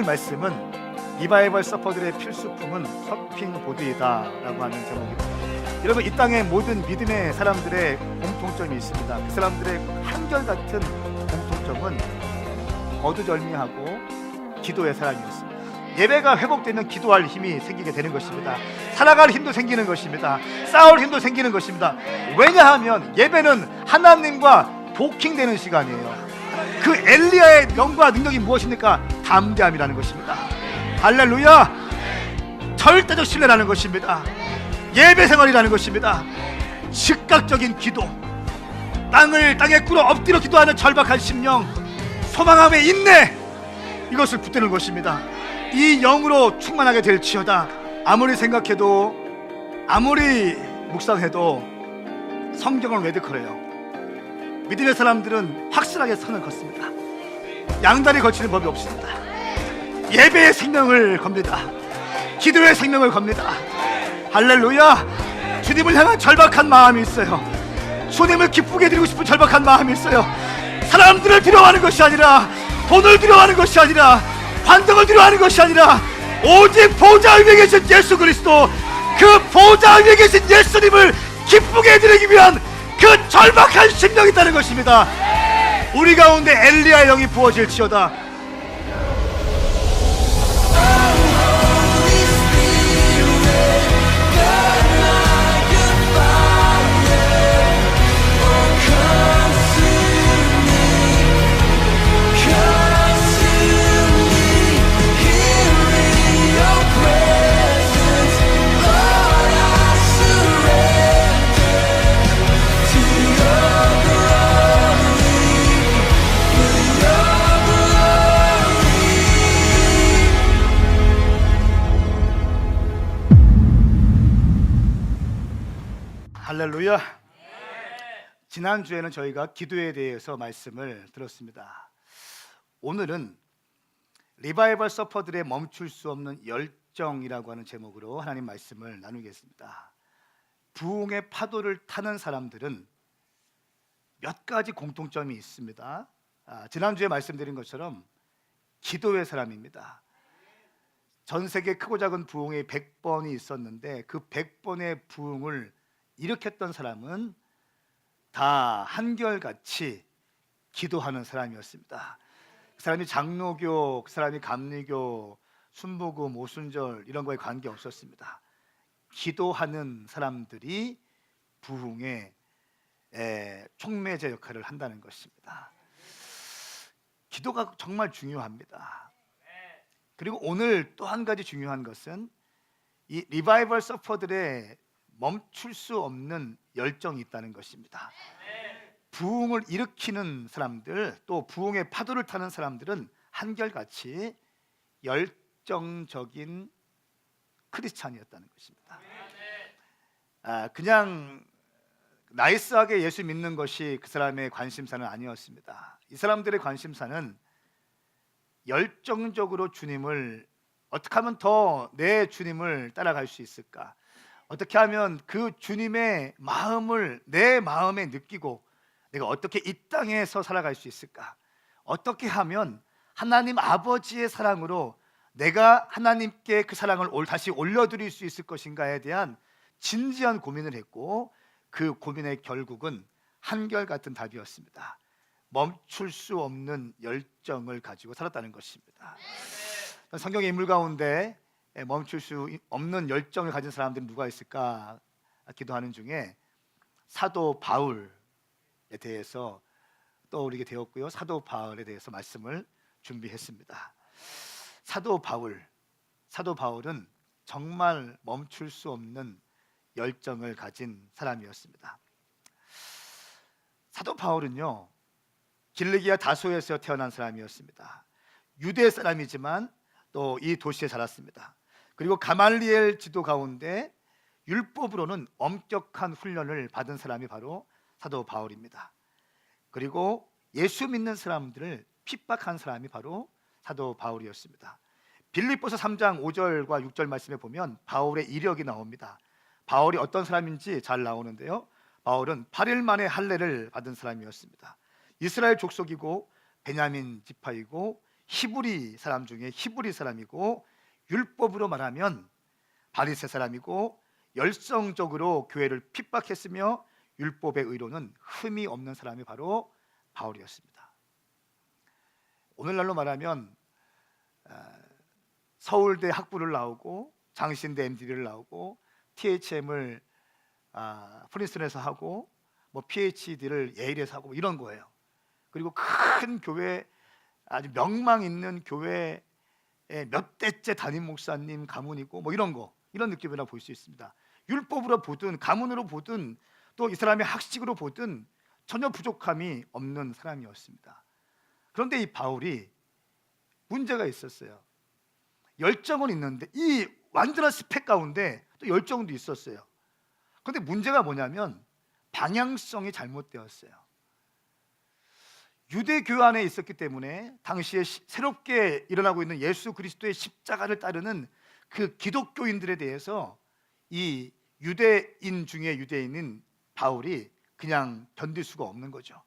오늘 말씀은 리바이벌 서퍼들의 필수품은 서핑보드이다 라고 하는 제목입니다. 여러분, 이 땅의 모든 믿음의 사람들의 공통점이 있습니다. 그 사람들의 한결같은 공통점은 거두절미하고 기도의 사랑이었습니다. 예배가 회복되면 기도할 힘이 생기게 되는 것입니다. 살아갈 힘도 생기는 것입니다. 싸울 힘도 생기는 것입니다. 왜냐하면 예배는 하나님과 도킹되는 시간이에요. 그 엘리야의 명과 능력이 무엇입니까? 담대함이라는 것입니다. 할렐루야! 절대적 신뢰라는 것입니다. 예배 생활이라는 것입니다. 즉각적인 기도, 땅에 꿇어 엎드려 기도하는 절박한 심령, 소망함의 인내, 이것을 붙드는 것입니다. 이 영으로 충만하게 될지어다. 아무리 생각해도, 아무리 묵상해도 성경을 왜곡해요. 믿음의 사람들은 확실하게 선을 걷습니다. 양다리 걸치는 법이 없습니다. 예배의 생명을 겁니다. 기도의 생명을 겁니다. 할렐루야! 주님을 향한 절박한 마음이 있어요. 주님을 기쁘게 드리고 싶은 절박한 마음이 있어요. 사람들을 두려워하는 것이 아니라, 돈을 두려워하는 것이 아니라, 환경을 두려워하는 것이 아니라, 오직 보좌 위에 계신 예수 그리스도, 그 보좌 위에 계신 예수님을 기쁘게 드리기 위한 그 절박한 심령이 있다는 것입니다. 우리 가운데 엘리야의 영이 부어질지어다. 할렐루야. 지난주에는 저희가 기도에 대해서 말씀을 들었습니다. 오늘은 리바이벌 서퍼들의 멈출 수 없는 열정이라고 하는 제목으로 하나님 말씀을 나누겠습니다. 부흥의 파도를 타는 사람들은 몇 가지 공통점이 있습니다. 지난주에 말씀드린 것처럼 기도의 사람입니다. 전 세계 크고 작은 부흥의 100번이 있었는데 그 100번의 부흥을 일으켰던 사람은 다 한결같이 기도하는 사람이었습니다. 그 사람이 장로교, 그 사람이 감리교, 순복음, 오순절 이런 거에 관계없었습니다. 기도하는 사람들이 부흥의 촉매제 역할을 한다는 것입니다. 기도가 정말 중요합니다. 그리고 오늘 또 한 가지 중요한 것은 이 리바이벌 서퍼들의 멈출 수 없는 열정이 있다는 것입니다. 부흥을 일으키는 사람들, 또 부흥의 파도를 타는 사람들은 한결같이 열정적인 크리스찬이었다는 것입니다. 그냥 나이스하게 예수 믿는 것이 그 사람의 관심사는 아니었습니다. 이 사람들의 관심사는 열정적으로 주님을 어떻게 하면 더 내 주님을 따라갈 수 있을까? 어떻게 하면 그 주님의 마음을 내 마음에 느끼고 내가 어떻게 이 땅에서 살아갈 수 있을까? 어떻게 하면 하나님 아버지의 사랑으로 내가 하나님께 그 사랑을 다시 올려드릴 수 있을 것인가에 대한 진지한 고민을 했고, 그 고민의 결국은 한결같은 답이었습니다. 멈출 수 없는 열정을 가지고 살았다는 것입니다. 성경의 인물 가운데 멈출 수 없는 열정을 가진 사람들은 누가 있을까 기도하는 중에 사도 바울에 대해서 떠오르게 되었고요. 사도 바울에 대해서 말씀을 준비했습니다. 사도 바울은 정말 멈출 수 없는 열정을 가진 사람이었습니다. 사도 바울은요, 길르기아 다소에서 태어난 사람이었습니다. 유대 사람이지만 또 이 도시에 자랐습니다. 그리고 가말리엘 지도 가운데 율법으로는 엄격한 훈련을 받은 사람이 바로 사도 바울입니다. 그리고 예수 믿는 사람들을 핍박한 사람이 바로 사도 바울이었습니다. 빌립보서 3장 5절과 6절 말씀에 보면 바울의 이력이 나옵니다. 바울이 어떤 사람인지 잘 나오는데요, 바울은 8일 만에 할례를 받은 사람이었습니다. 이스라엘 족속이고 베냐민 지파이고 히브리 사람 중에 히브리 사람이고 율법으로 말하면 바리새 사람이고 열성적으로 교회를 핍박했으며 율법의 의로는 흠이 없는 사람이 바로 바울이었습니다. 오늘날로 말하면 서울대 학부를 나오고 장신대 MD를 나오고 THM을 프린스턴에서 하고 뭐 PhD를 예일에서 하고 이런 거예요. 그리고 큰 교회, 아주 명망 있는 교회에 몇 대째 담임 목사님 가문이고 뭐 이런 거, 이런 느낌이라 볼 수 있습니다. 율법으로 보든 가문으로 보든 또 이 사람의 학식으로 보든 전혀 부족함이 없는 사람이었습니다. 그런데 이 바울이 문제가 있었어요. 열정은 있는데 이 완전한 스펙 가운데 또 열정도 있었어요. 그런데 문제가 뭐냐면 방향성이 잘못되었어요. 유대교회 안에 있었기 때문에 당시에 새롭게 일어나고 있는 예수 그리스도의 십자가를 따르는 그 기독교인들에 대해서 이 유대인 중에 유대인인 바울이 그냥 견딜 수가 없는 거죠.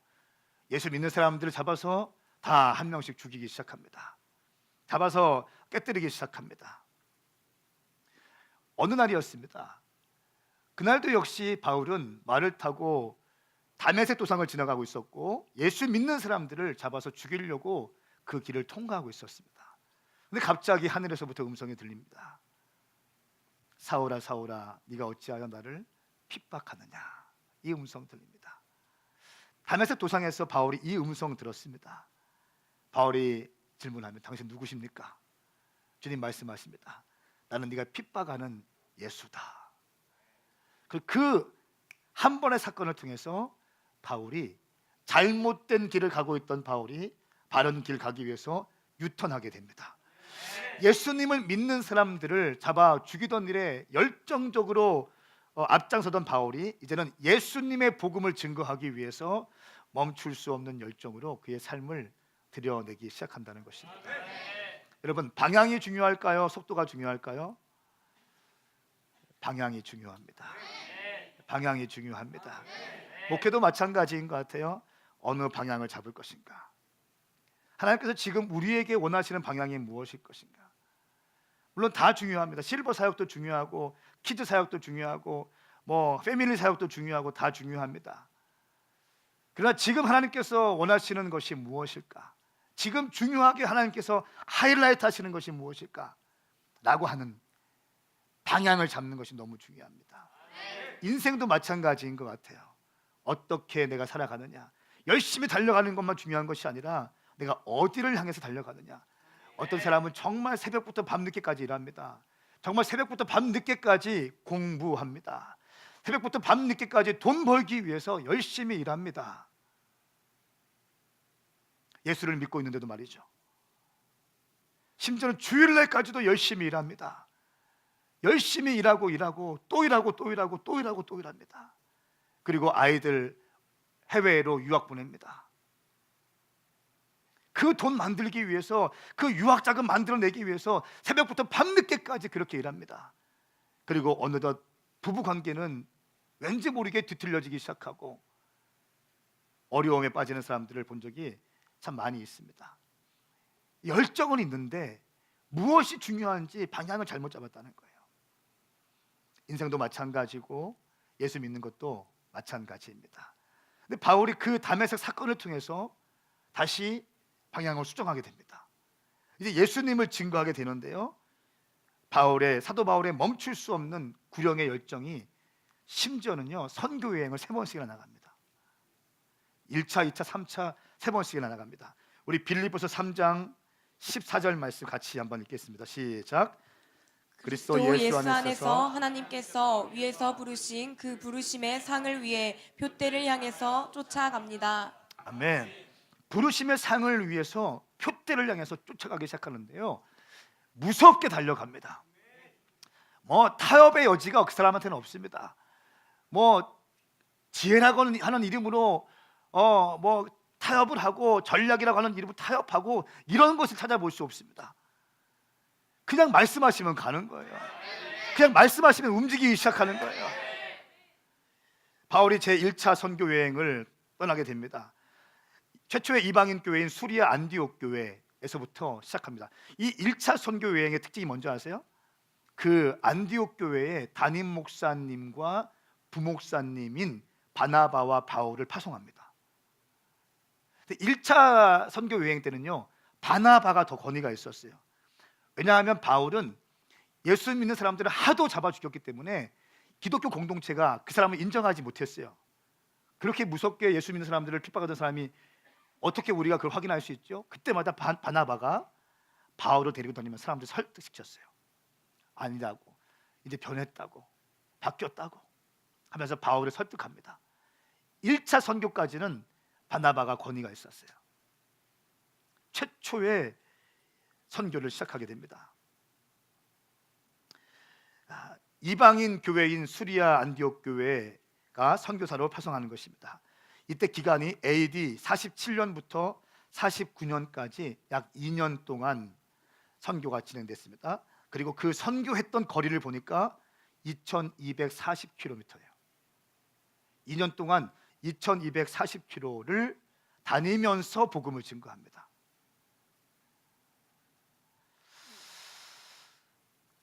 예수 믿는 사람들을 잡아서 다 한 명씩 죽이기 시작합니다. 잡아서 깨뜨리기 시작합니다. 어느 날이었습니다. 그날도 역시 바울은 말을 타고 다메섹 도상을 지나가고 있었고 예수 믿는 사람들을 잡아서 죽이려고 그 길을 통과하고 있었습니다. 근데 갑자기 하늘에서부터 음성이 들립니다. 사울아 사울아 네가 어찌하여 나를 핍박하느냐. 이 음성 들립니다. 다메섹 도상에서 바울이 이 음성 들었습니다. 바울이 질문하면 당신 누구십니까? 주님 말씀하십니다. 나는 네가 핍박하는 예수다. 그 한 번의 사건을 통해서 바울이 잘못된 길을 가고 있던 바울이 바른 길 가기 위해서 유턴하게 됩니다. 예수님을 믿는 사람들을 잡아 죽이던 일에 열정적으로 앞장서던 바울이 이제는 예수님의 복음을 증거하기 위해서 멈출 수 없는 열정으로 그의 삶을 드러내기 시작한다는 것입니다. 여러분, 방향이 중요할까요? 속도가 중요할까요? 방향이 중요합니다. 방향이 중요합니다. 목회도 마찬가지인 것 같아요. 어느 방향을 잡을 것인가? 하나님께서 지금 우리에게 원하시는 방향이 무엇일 것인가? 물론 다 중요합니다. 실버 사역도 중요하고 키즈 사역도 중요하고 뭐 패밀리 사역도 중요하고 다 중요합니다. 그러나 지금 하나님께서 원하시는 것이 무엇일까? 지금 중요하게 하나님께서 하이라이트 하시는 것이 무엇일까? 라고 하는 방향을 잡는 것이 너무 중요합니다. 인생도 마찬가지인 것 같아요. 어떻게 내가 살아가느냐, 열심히 달려가는 것만 중요한 것이 아니라 내가 어디를 향해서 달려가느냐. 어떤 사람은 정말 새벽부터 밤늦게까지 일합니다. 정말 새벽부터 밤늦게까지 공부합니다. 새벽부터 밤늦게까지 돈 벌기 위해서 열심히 일합니다. 예수를 믿고 있는데도 말이죠. 심지어는 주일날까지도 열심히 일합니다. 열심히 일하고 또 일하고 또 일하고 또 일하고 또 일합니다. 그리고 아이들 해외로 유학 보냅니다. 그 돈 만들기 위해서, 그 유학 자금 만들어내기 위해서 새벽부터 밤늦게까지 그렇게 일합니다. 그리고 어느덧 부부 관계는 왠지 모르게 뒤틀려지기 시작하고 어려움에 빠지는 사람들을 본 적이 참 많이 있습니다. 열정은 있는데 무엇이 중요한지 방향을 잘못 잡았다는 거예요. 인생도 마찬가지고 예수 믿는 것도 마찬가지입니다. 근데 바울이 그 다메섹 사건을 통해서 다시 방향을 수정하게 됩니다. 이제 예수님을 증거하게 되는데요. 사도 바울의 멈출 수 없는 구령의 열정이 심지어는요 선교 여행을 3번씩이나 나갑니다. 1차, 2차, 3차 3번씩이나 나갑니다. 우리 빌립보서 3장 14절 말씀 같이 한번 읽겠습니다. 시작. 그리스도 예수 안에서 하나님께서 위에서 부르신 그 부르심의 상을 위해 표대를 향해서 쫓아갑니다. 아멘. 부르심의 상을 위해서 표대를 향해서 쫓아가기 시작하는데요. 무섭게 달려갑니다. 뭐 타협의 여지가 그 사람한테는 없습니다. 뭐 지혜라고 하는 이름으로 뭐 타협을 하고 전략이라고 하는 이름으로 타협하고 이런 것을 찾아볼 수 없습니다. 그냥 말씀하시면 가는 거예요. 그냥 말씀하시면 움직이기 시작하는 거예요. 바울이 제1차 선교 여행을 떠나게 됩니다. 최초의 이방인 교회인 수리아 안디옥 교회에 에서부터 시작합니다. 이 1차 선교 여행의 특징이 뭔지 아세요? 그 안디옥 교회의 담임 목사님과 부목사님인 바나바와 바울을 파송합니다. 1차 선교 여행 때는요, 바나바가 더 권위가 있었어요. 왜냐하면 바울은 예수 믿는 사람들을 하도 잡아 죽였기 때문에 기독교 공동체가 그 사람을 인정하지 못했어요. 그렇게 무섭게 예수 믿는 사람들을 핍박하던 사람이 어떻게 우리가 그걸 확인할 수 있죠? 그때마다 바나바가 바울을 데리고 다니면 사람들을 설득시켰어요. 아니라고, 이제 변했다고, 바뀌었다고 하면서 바울을 설득합니다. 1차 선교까지는 바나바가 권위가 있었어요. 최초의 선교를 시작하게 됩니다. 이방인 교회인 수리아 안디옥 교회가 선교사로 파송하는 것입니다. 이때 기간이 AD 47년부터 49년까지 약 2년 동안 선교가 진행됐습니다. 그리고 그 선교했던 거리를 보니까 2240km예요. 2년 동안 2240km를 다니면서 복음을 증거합니다.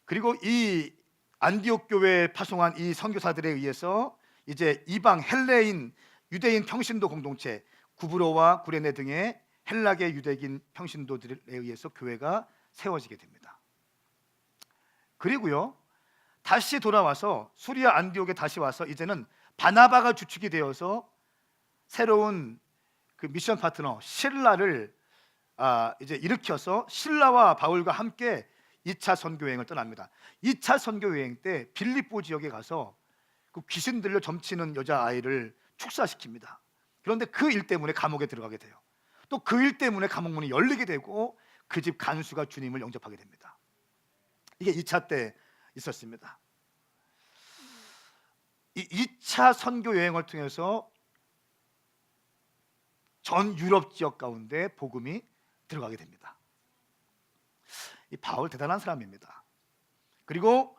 그리고 이 안디옥 교회에 파송한 이 선교사들에 의해서 이제 이방 헬레인 유대인 평신도 공동체 구브로와 구레네 등의 헬라계 유대인 평신도들에 의해서 교회가 세워지게 됩니다. 그리고요, 다시 돌아와서 수리아 안디옥에 다시 와서 이제는 바나바가 주축이 되어서 새로운 그 미션 파트너 실라를 이제 일으켜서 실라와 바울과 함께 2차 선교 여행을 떠납니다. 2차 선교 여행 때 빌립보 지역에 가서 그 귀신 들려 점치는 여자아이를 축사시킵니다. 그런데 그 일 때문에 감옥에 들어가게 돼요. 또 그 일 때문에 감옥 문이 열리게 되고 그 집 간수가 주님을 영접하게 됩니다. 이게 2차 때 있었습니다. 이 2차 선교 여행을 통해서 전 유럽 지역 가운데 복음이 들어가게 됩니다. 이 바울 대단한 사람입니다. 그리고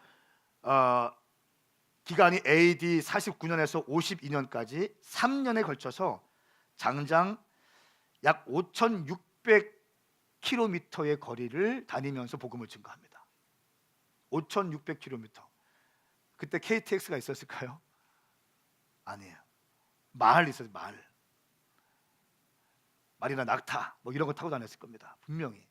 기간이 AD 49년에서 52년까지 3년에 걸쳐서 장장 약 5,600km의 거리를 다니면서 복음을 증거합니다. 5,600km. 그때 KTX가 있었을까요? 아니에요. 말 있었어요. 말이나 낙타 뭐 이런 거 타고 다녔을 겁니다. 분명히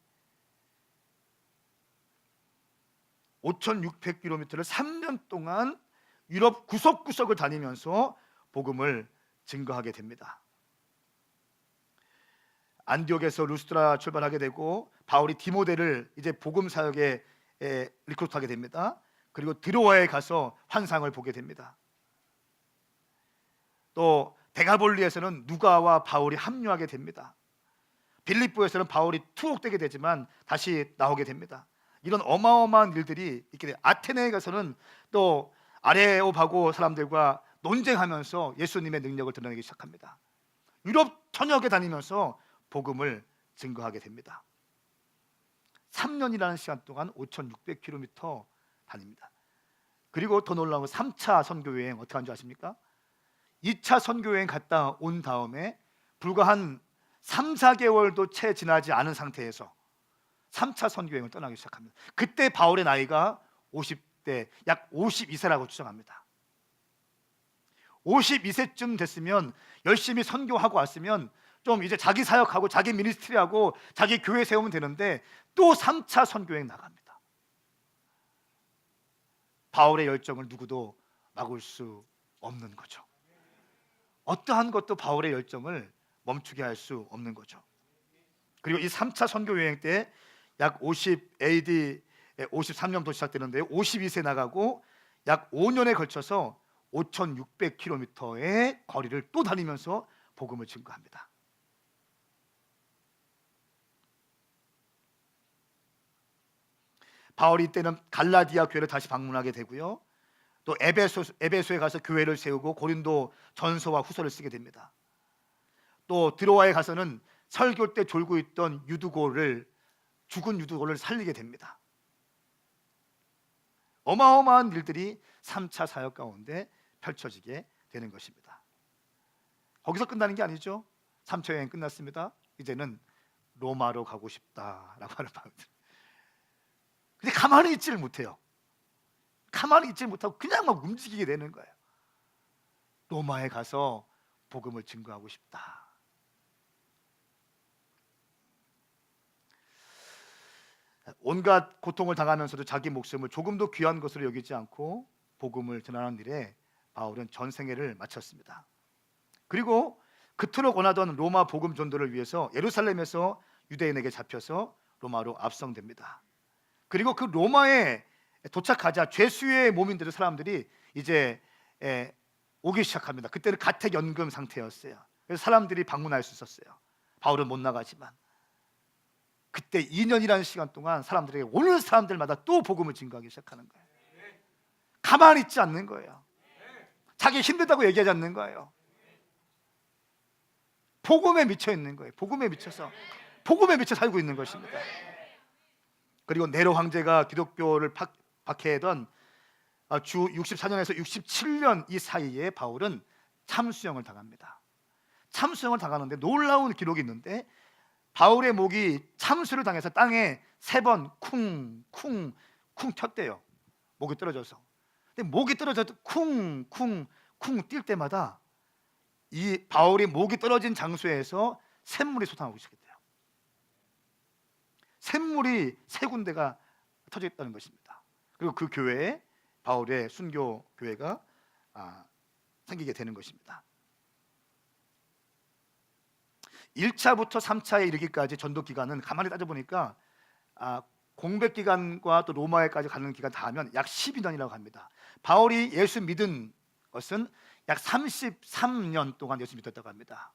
5,600km를 3년 동안 유럽 구석구석을 다니면서 복음을 증거하게 됩니다. 안디옥에서 루스드라 출발하게 되고 바울이 디모데를 이제 복음 사역에 리크루트하게 됩니다. 그리고 드로아에 가서 환상을 보게 됩니다. 또 데가볼리에서는 누가와 바울이 합류하게 됩니다. 빌립보에서는 바울이 투옥되게 되지만 다시 나오게 됩니다. 이런 어마어마한 일들이 있게 돼요. 아테네에 가서는 또 아레오바고 사람들과 논쟁하면서 예수님의 능력을 드러내기 시작합니다. 유럽 전역에 다니면서 복음을 증거하게 됩니다. 3년이라는 시간 동안 5,600km 다닙니다. 그리고 더 놀라운 건 3차 선교 여행 어떻게 한 줄 아십니까? 2차 선교 여행 갔다 온 다음에 불과 한 3, 4개월도 채 지나지 않은 상태에서 3차 선교 여행을 떠나기 시작합니다. 그때 바울의 나이가 50대, 약 52세라고 추정합니다. 52세쯤 됐으면 열심히 선교하고 왔으면 좀 이제 자기 사역하고 자기 미니스트리하고 자기 교회 세우면 되는데 또 3차 선교 여행 나갑니다. 바울의 열정을 누구도 막을 수 없는 거죠. 어떠한 것도 바울의 열정을 멈추게 할 수 없는 거죠. 그리고 이 3차 선교 여행 때 약 50 AD 53년부터 시작되는데요. 52세 나가고 약 5년에 걸쳐서 5,600km의 거리를 또 다니면서 복음을 증거합니다. 바울이 이때는 갈라디아 교회를 다시 방문하게 되고요. 또 에베소에 가서 교회를 세우고 고린도 전서와 후서를 쓰게 됩니다. 또 드로아에 가서는 설교 때 졸고 있던 죽은 유두고를 살리게 됩니다. 어마어마한 일들이 3차 사역 가운데 펼쳐지게 되는 것입니다. 거기서 끝나는 게 아니죠. 3차 여행 끝났습니다. 이제는 로마로 가고 싶다라고 하는 마음이 들어요. 근데 가만히 있지를 못해요. 가만히 있지 못하고 그냥 막 움직이게 되는 거예요. 로마에 가서 복음을 증거하고 싶다. 온갖 고통을 당하면서도 자기 목숨을 조금도 귀한 것으로 여기지 않고 복음을 전하는 일에 바울은 전생애를 마쳤습니다. 그리고 그토록 원하던 로마 복음 전도를 위해서 예루살렘에서 유대인에게 잡혀서 로마로 압송됩니다. 그리고 그 로마에 도착하자 죄수의 몸인 대로 사람들이 이제 오기 시작합니다. 그때는 가택연금 상태였어요. 그래서 사람들이 방문할 수 있었어요. 바울은 못 나가지만 그때 2년이라는 시간 동안 사람들에게 오는 사람들마다 또 복음을 증거하기 시작하는 거예요. 가만히 있지 않는 거예요. 자기 힘들다고 얘기하지 않는 거예요. 복음에 미쳐 있는 거예요. 복음에 미쳐 살고 있는 것입니다. 그리고 네로 황제가 기독교를 박해하던 주 64년에서 67년 이 사이에 바울은 참수형을 당합니다. 참수형을 당하는데 놀라운 기록이 있는데 바울의 목이 참수를 당해서 땅에 3번 쿵쿵쿵 쳤대요. 목이 떨어져서. 근데 목이 떨어져서 쿵쿵쿵 뛸 때마다 이 바울이 목이 떨어진 장소에서 샘물이 솟아나오기 시작했대요. 샘물이 3군데가 터져 있다는 것입니다. 그리고 그 교회에 바울의 순교 교회가 생기게 되는 것입니다. 1차부터 3차에 이르기까지 전도 기간은 가만히 따져보니까 공백 기간과 또 로마에까지 가는 기간 다 하면 약 12년이라고 합니다. 바울이 예수 믿은 것은 약 33년 동안 예수 믿었다고 합니다.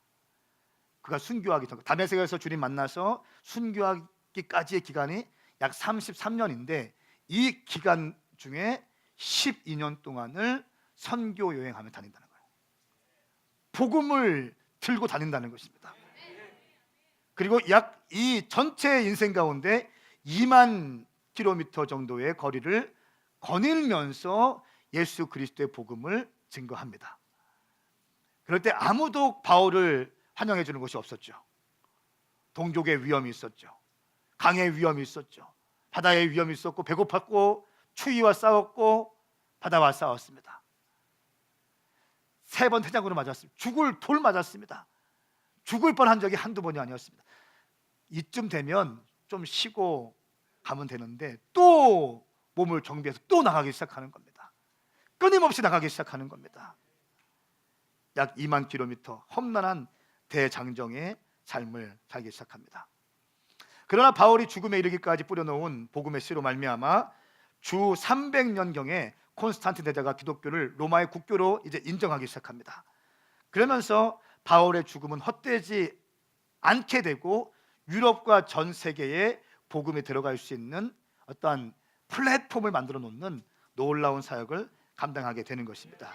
그가 순교하기 전 다메섹에서 주님 만나서 순교하기까지의 기간이 약 33년인데 이 기간 중에 12년 동안을 선교 여행하며 다닌다는 거예요. 복음을 들고 다닌다는 것입니다. 그리고 약 이 전체 인생 가운데 2만 킬로미터 정도의 거리를 거닐면서 예수 그리스도의 복음을 증거합니다. 그럴 때 아무도 바울을 환영해 주는 것이 없었죠. 동족의 위험이 있었죠. 강의 위험이 있었죠. 바다의 위험이 있었고 배고팠고 추위와 싸웠고 바다와 싸웠습니다. 3번 태장으로 맞았습니다. 죽을 돌 맞았습니다. 죽을 뻔한 적이 한두 번이 아니었습니다. 이쯤 되면 좀 쉬고 가면 되는데 또 몸을 정비해서 또 나가기 시작하는 겁니다. 끊임없이 나가기 시작하는 겁니다. 약 2만 킬로미터 험난한 대장정의 삶을 살기 시작합니다. 그러나 바울이 죽음에 이르기까지 뿌려놓은 복음의 씨로 말미암아 주 300년경에 콘스탄틴 대제가 기독교를 로마의 국교로 이제 인정하기 시작합니다. 그러면서 바울의 죽음은 헛되지 않게 되고 유럽과 전 세계에 복음이 들어갈 수 있는 어떠한 플랫폼을 만들어 놓는 놀라운 사역을 감당하게 되는 것입니다.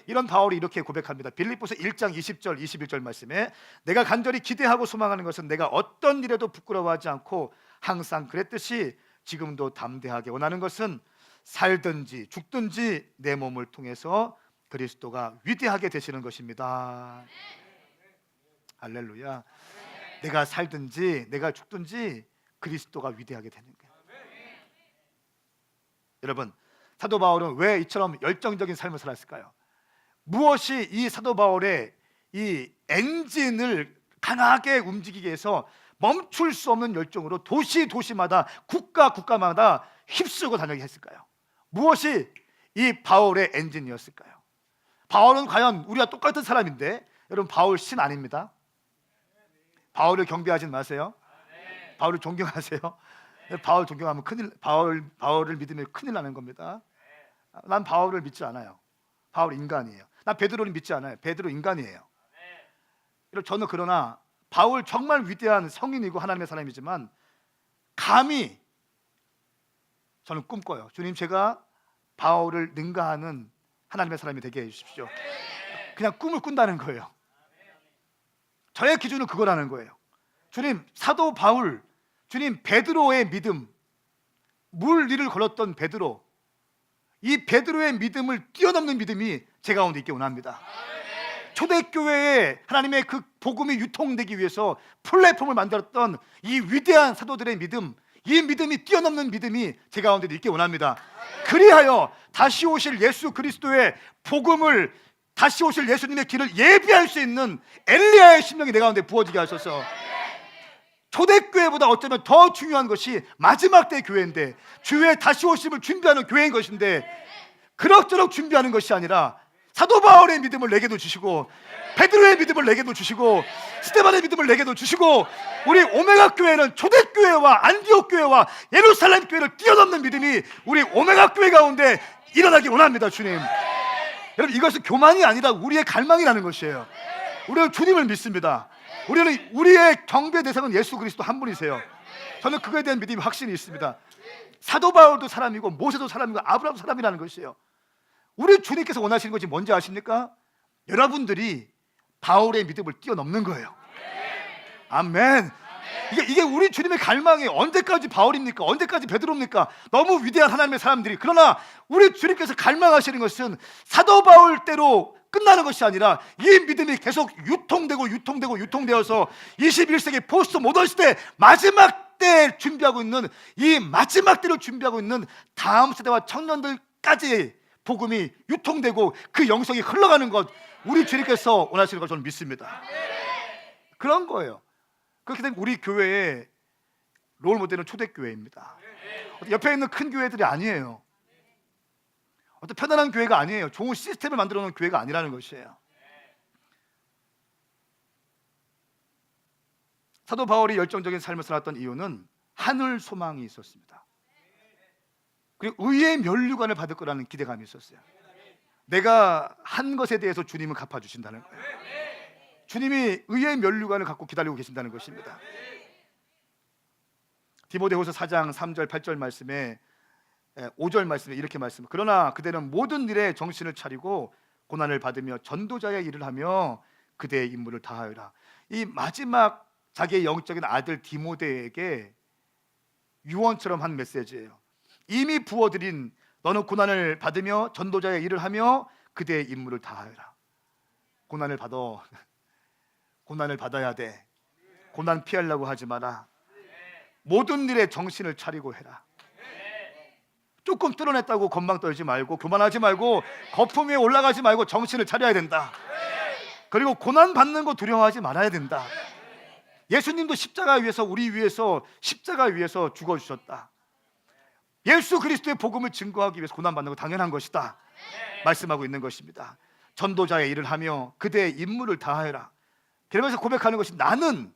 이런 바울이 이렇게 고백합니다. 빌립보서 1장 20절 21절 말씀에 내가 간절히 기대하고 소망하는 것은 내가 어떤 일에도 부끄러워하지 않고 항상 그랬듯이 지금도 담대하게 원하는 것은 살든지 죽든지 내 몸을 통해서 그리스도가 위대하게 되시는 것입니다. 할렐루야. 내가 살든지 내가 죽든지 그리스도가 위대하게 되는 거예요. 여러분, 사도 바울은 왜 이처럼 열정적인 삶을 살았을까요? 무엇이 이 사도 바울의 이 엔진을 강하게 움직이게 해서 멈출 수 없는 열정으로 도시마다 국가마다 휩쓸고 다니게 했을까요? 무엇이 이 바울의 엔진이었을까요? 바울은 과연 우리가 똑같은 사람인데, 여러분 바울 신 아닙니다. 바울을 경배하지 마세요. 바울을 존경하세요. 바울 존경하면 바울을 믿으면 큰일 나는 겁니다. 난 바울을 믿지 않아요. 바울 인간이에요. 난 베드로를 믿지 않아요. 베드로 인간이에요. 저는 그러나 바울 정말 위대한 성인이고 하나님의 사람이지만 감히 저는 꿈꿔요. 주님, 제가 바울을 능가하는 하나님의 사람이 되게 해주십시오. 그냥 꿈을 꾼다는 거예요. 저의 기준은 그거라는 거예요. 주님, 사도 바울, 주님, 베드로의 믿음, 물 위를 걸었던 베드로, 이 베드로의 믿음을 뛰어넘는 믿음이 제 가운데 있기 원합니다. 초대교회에 하나님의 그 복음이 유통되기 위해서 플랫폼을 만들었던 이 위대한 사도들의 믿음, 이 믿음이 뛰어넘는 믿음이 제 가운데도 있기 원합니다. 그리하여 다시 오실 예수 그리스도의 복음을, 다시 오실 예수님의 길을 예비할 수 있는 엘리야의 심령이 내 가운데 부어지게 하셔서, 초대교회보다 어쩌면 더 중요한 것이 마지막 때 교회인데, 주의 다시 오심을 준비하는 교회인 것인데, 그럭저럭 준비하는 것이 아니라 사도 바울의 믿음을 내게도 주시고, 베드로의 믿음을 내게도 주시고, 스데반의 믿음을 내게도 주시고, 우리 오메가 교회는 초대교회와 안디옥 교회와 예루살렘 교회를 뛰어넘는 믿음이 우리 오메가 교회 가운데 일어나기 원합니다. 주님, 여러분, 이것은 교만이 아니라 우리의 갈망이라는 것이에요. 우리는 주님을 믿습니다. 우리의 경배 대상은 예수 그리스도 한 분이세요. 저는 그거에 대한 믿음이 확신이 있습니다. 사도 바울도 사람이고 모세도 사람이고 아브라함도 사람이라는 것이에요. 우리 주님께서 원하시는 것이 뭔지 아십니까? 여러분들이 바울의 믿음을 뛰어넘는 거예요. 아멘. 이게 우리 주님의 갈망이에요. 언제까지 바울입니까? 언제까지 베드로입니까? 너무 위대한 하나님의 사람들이. 그러나 우리 주님께서 갈망하시는 것은 사도 바울 때로 끝나는 것이 아니라 이 믿음이 계속 유통되어서 21세기 포스트 모던 시대 마지막 때 준비하고 있는, 이 마지막 때를 준비하고 있는 다음 세대와 청년들까지 복음이 유통되고 그 영성이 흘러가는 것, 우리 주님께서 원하시는 걸 저는 믿습니다. 그런 거예요. 그렇기 때문에 우리 교회의 롤 모델은 초대교회입니다. 옆에 있는 큰 교회들이 아니에요. 어떤 편안한 교회가 아니에요. 좋은 시스템을 만들어 놓은 교회가 아니라는 것이에요. 사도 바울이 열정적인 삶을 살았던 이유는 하늘 소망이 있었습니다. 그리고 의의 면류관을 받을 거라는 기대감이 있었어요. 내가 한 것에 대해서 주님은 갚아주신다는 거예요. 주님이 의의 면류관을 갖고 기다리고 계신다는 것입니다. 디모데후서 4장 3절 8절 말씀에 5절 말씀에 이렇게 말씀합니다. 그러나 그대는 모든 일에 정신을 차리고 고난을 받으며 전도자의 일을 하며 그대의 임무를 다하여라. 이 마지막 자기의 영적인 아들 디모데에게 유언처럼 한 메시지예요. 이미 부어드린 너는 고난을 받으며 전도자의 일을 하며 그대의 임무를 다하여라. 고난을 받아야 돼. 고난 피하려고 하지 마라. 모든 일에 정신을 차리고 해라. 조금 뚫어냈다고 건방 떨지 말고, 교만하지 말고, 거품 위에 올라가지 말고 정신을 차려야 된다. 그리고 고난 받는 거 두려워하지 말아야 된다. 예수님도 십자가 위에서 십자가 위에서 죽어주셨다. 예수 그리스도의 복음을 증거하기 위해서 고난 받는 거 당연한 것이다 말씀하고 있는 것입니다. 전도자의 일을 하며 그대의 임무를 다하여라. 그러면서 고백하는 것이, 나는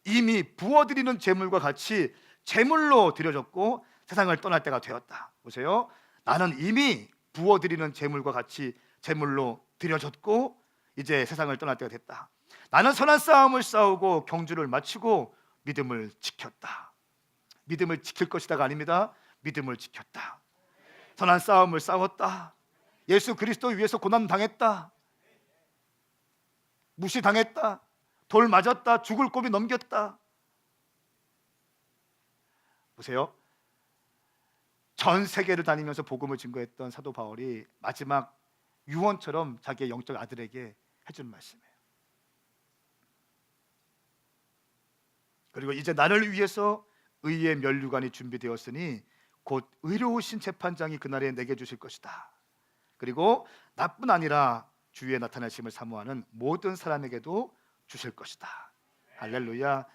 이미 부어드리는 제물과 같이 제물로 드려졌고 세상을 떠날 때가 되었다. 보세요. 나는 이미 부어드리는 제물과 같이 제물로 드려졌고 이제 세상을 떠날 때가 됐다. 나는 선한 싸움을 싸우고 경주를 마치고 믿음을 지켰다. 믿음을 지킬 것이다가 아닙니다. 믿음을 지켰다. 선한 싸움을 싸웠다. 예수 그리스도 위해서 고난 당했다. 무시당했다. 돌 맞았다. 죽을 고비 넘겼다. 보세요. 전 세계를 다니면서 복음을 증거했던 사도 바울이 마지막 유언처럼 자기의 영적 아들에게 해준 말씀이에요. 그리고 이제 나를 위해서 의의 면류관이 준비되었으니 곧 의로우신 재판장이 그날에 내게 주실 것이다. 그리고 나뿐 아니라 주위에 나타나심을 사모하는 모든 사람에게도 주실 것이다. 할렐루야.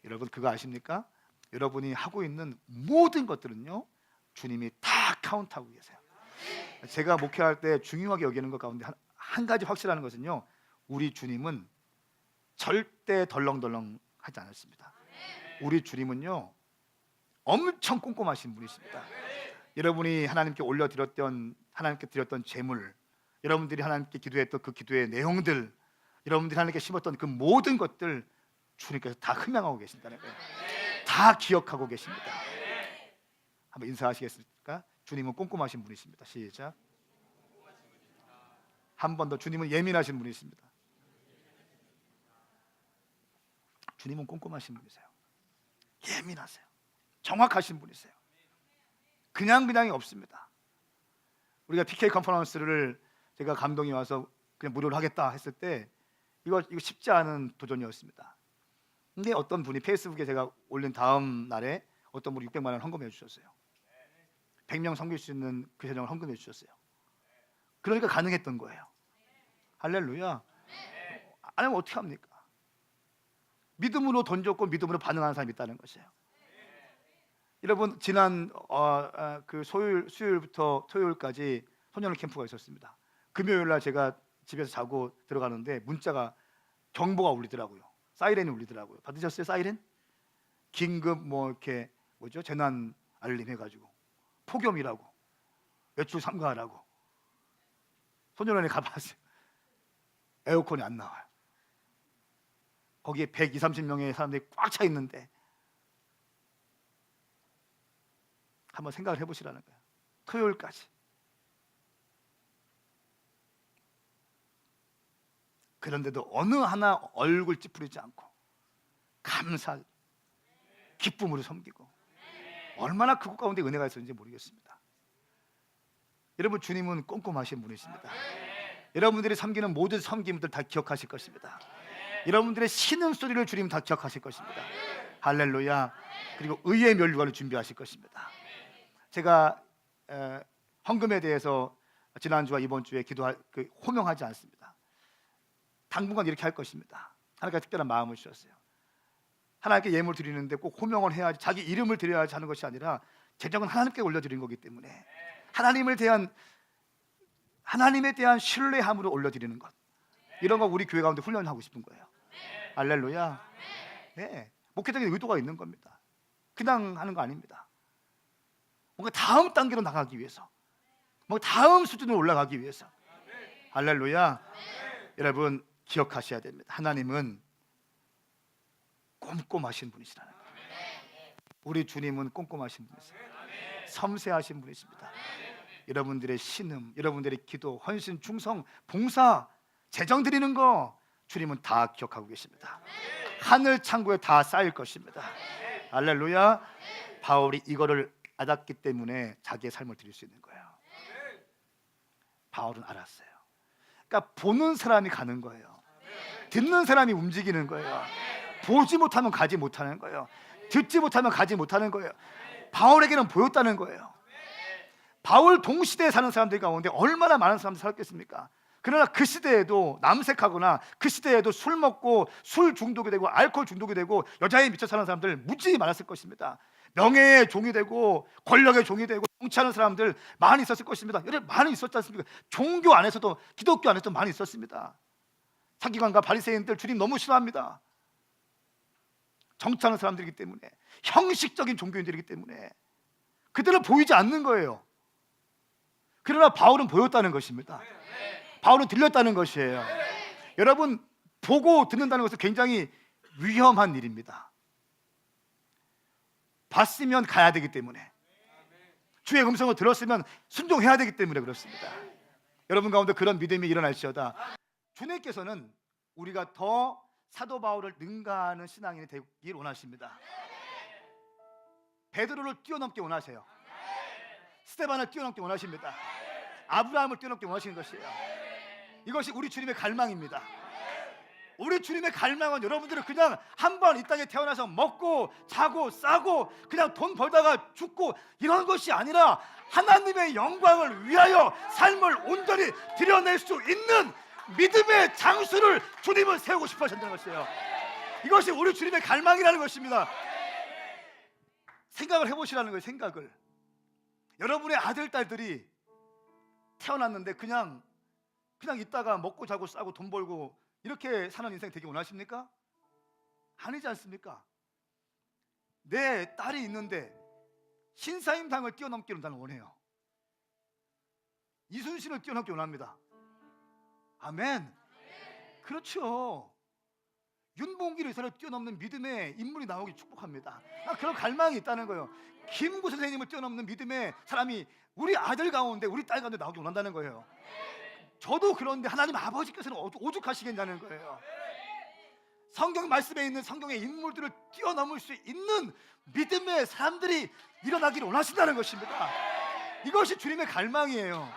여러분 그거 아십니까? 여러분이 하고 있는 모든 것들은요, 주님이 다 카운트하고 계세요. 제가 목회할 때 중요하게 여기는 것 가운데 한 가지 확실한 것은요, 우리 주님은 절대 덜렁덜렁 하지 않았습니다. 우리 주님은요 엄청 꼼꼼하신 분이십니다. 여러분이 하나님께 드렸던 제물, 여러분들이 하나님께 기도했던 그 기도의 내용들, 여러분들이 하나님께 심었던 그 모든 것들 주님께서 다 흠양하고 계신다는 거예요. 다 기억하고 계십니다. 한번 인사하시겠습니까? 주님은 꼼꼼하신 분이십니다. 시작. 한 번 더. 주님은 예민하신 분이십니다. 주님은 꼼꼼하신 분이세요. 예민하세요. 정확하신 분이세요. 그냥이 없습니다. 우리가 PK 컨퍼런스를 제가 감동이 와서 그냥 무료로 하겠다 했을 때 이거 쉽지 않은 도전이었습니다. 근데 어떤 분이 페이스북에 제가 올린 다음 날에 어떤 분이 600만 원 헌금해 주셨어요. 100명 섬길 수 있는 그 재정을 헌금해 주셨어요. 그러니까 가능했던 거예요. 할렐루야. 안 하면 어떻게 합니까? 믿음으로 던졌고 믿음으로 반응하는 사람이 있다는 것이에요. 여러분, 지난 그 수요일부터 토요일까지 소년을 캠프가 있었습니다. 금요일 날 제가 집에서 자고 들어가는데 문자가 경보가 울리더라고요. 사이렌이 울리더라고요. 받으셨어요, 사이렌? 긴급 뭐 이렇게 뭐죠? 재난 알림 해가지고 폭염이라고, 외출 삼가하라고. 소년원에 가봤어요. 에어컨이 안 나와요. 거기에 120, 30명의 사람들이 꽉 차 있는데 한번 생각을 해보시라는 거예요. 토요일까지. 그런데도 어느 하나 얼굴 찌푸리지 않고 감사, 기쁨으로 섬기고, 얼마나 그곳 가운데 은혜가 있었는지 모르겠습니다. 여러분, 주님은 꼼꼼하신 분이십니다. 여러분들이 섬기는 모든 섬김들 다 기억하실 것입니다. 여러분들의 신음소리를 주님 다 기억하실 것입니다. 할렐루야. 그리고 의의 면류관을 준비하실 것입니다. 제가 헌금에 대해서 지난주와 이번 주에 호명하지 않습니다. 당분간 이렇게 할 것입니다. 하나님께 특별한 마음을 주셨어요. 하나님께 예물 드리는데 꼭 호명을 해야지, 자기 이름을 드려야지 하는 것이 아니라 재정은 하나님께 올려드린 거기 때문에 하나님에 대한 신뢰함으로 올려드리는 것, 이런 거 우리 교회 가운데 훈련하고 싶은 거예요. 할렐루야. 네, 목회적인 의도가 있는 겁니다. 그냥 하는 거 아닙니다. 뭔가 다음 단계로 나가기 위해서, 뭔가 다음 수준으로 올라가기 위해서. 할렐루야. 여러분, 기억하셔야 됩니다. 하나님은 꼼꼼하신 분이시라는 거예요. 우리 주님은 꼼꼼하신 분이세요. 섬세하신 분이십니다. 여러분들의 신음, 여러분들의 기도, 헌신, 충성, 봉사, 재정 드리는 거 주님은 다 기억하고 계십니다. 하늘 창고에 다 쌓일 것입니다. 할렐루야. 바울이 이거를 알았기 때문에 자기의 삶을 드릴 수 있는 거예요. 바울은 알았어요. 그러니까 보는 사람이 가는 거예요. 듣는 사람이 움직이는 거예요. 보지 못하면 가지 못하는 거예요. 듣지 못하면 가지 못하는 거예요. 바울에게는 보였다는 거예요. 바울 동시대에 사는 사람들 가운데 얼마나 많은 사람들이 살았겠습니까? 그러나 그 시대에도 남색하거나 그 시대에도 술 먹고 술 중독이 되고 알코올 중독이 되고 여자에 미쳐 사는 사람들 무지 많았을 것입니다. 명예의 종이 되고 권력의 종이 되고 정치하는 사람들 많이 있었을 것입니다. 여러분, 많이 있었지 않습니까? 종교 안에서도, 기독교 안에서도 많이 있었습니다. 사기관과 바리새인들 주님 너무 싫어합니다. 정치하는 사람들이기 때문에, 형식적인 종교인들이기 때문에 그들은 보이지 않는 거예요. 그러나 바울은 보였다는 것입니다. 바울은 들렸다는 것이에요. 여러분, 보고 듣는다는 것은 굉장히 위험한 일입니다. 봤으면 가야 되기 때문에, 주의 음성을 들었으면 순종해야 되기 때문에 그렇습니다. 여러분 가운데 그런 믿음이 일어날지어다. 주님께서는 우리가 더 사도 바울을 능가하는 신앙인이 되길 원하십니다. 베드로를 뛰어넘게 원하세요. 스데반을 뛰어넘게 원하십니다. 아브라함을 뛰어넘게 원하시는 것이에요. 이것이 우리 주님의 갈망입니다. 우리 주님의 갈망은 여러분들은 그냥 한 번 이 땅에 태어나서 먹고 자고 싸고 그냥 돈 벌다가 죽고 이런 것이 아니라 하나님의 영광을 위하여 삶을 온전히 드려낼 수 있는 믿음의 장수를 주님은 세우고 싶어 하신다는 것이에요. 이것이 우리 주님의 갈망이라는 것입니다. 생각을 해보시라는 거예요. 생각을. 여러분의 아들, 딸들이 태어났는데 그냥 있다가 먹고 자고 싸고 돈 벌고 이렇게 사는 인생 되게 원하십니까? 아니지 않습니까? 내 딸이 있는데 신사임당을 뛰어넘기를 나는 원해요. 이순신을 뛰어넘기 원합니다. 아멘. 그렇죠. 윤봉길 의사를 뛰어넘는 믿음의 인물이 나오기 축복합니다. 그런 갈망이 있다는 거예요. 김구 선생님을 뛰어넘는 믿음의 사람이 우리 아들 가운데, 우리 딸 가운데 나오기 원한다는 거예요. 저도 그런데 하나님 아버지께서는 오죽하시겠냐는 거예요. 성경 말씀에 있는 성경의 인물들을 뛰어넘을 수 있는 믿음의 사람들이 일어나기를 원하신다는 것입니다. 이것이 주님의 갈망이에요.